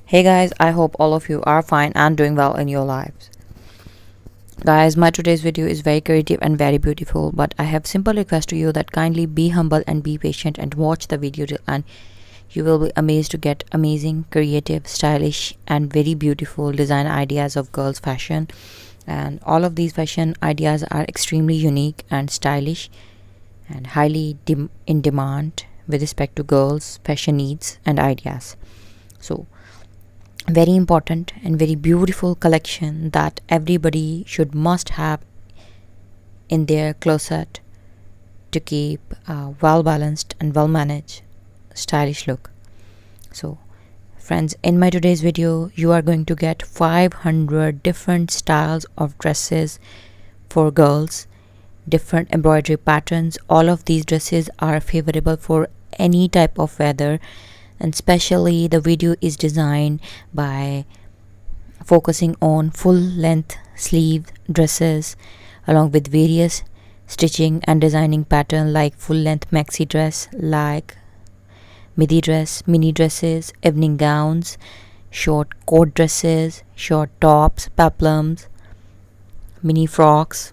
Hey guys, I hope all of you are fine and doing well in your lives. Guys, my today's video is very creative and very beautiful, but I have simple request to you that kindly be humble and be patient and watch the video till end. You will be amazed to get amazing, creative, stylish and very beautiful design ideas of girls fashion. And all of these fashion ideas are extremely unique and stylish and highly in demand with respect to girls fashion needs and ideas. So very important and very beautiful collection that everybody should must have in their closet to keep a well balanced and well managed stylish look. So friends, in my today's video you are going to get 500 different styles of dresses for girls, different embroidery patterns. All of these dresses are favorable for any type of weather, and especially the video is designed by focusing on full length sleeve dresses along with various stitching and designing pattern like full length maxi dress, like midi dress, mini dresses, evening gowns, short coat dresses, short tops, peplums, mini frocks,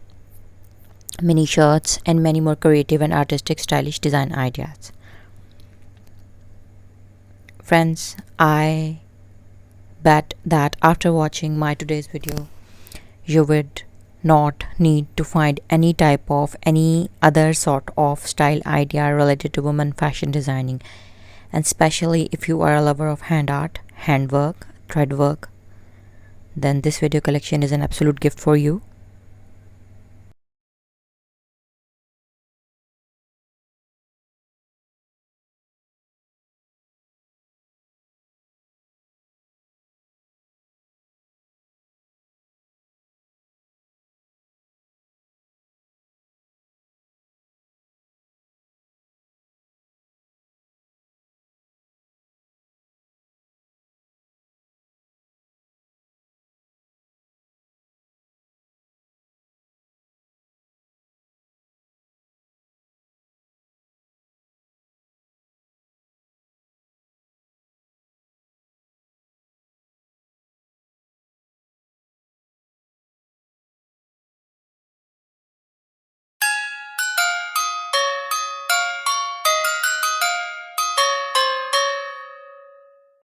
mini shirts and many more creative and artistic stylish design ideas. Friends, I bet that after watching my today's video you would not need to find any type of any other sort of style idea related to women fashion designing, and especially if you are a lover of hand art, handwork, thread work, then this video collection is an absolute gift for you.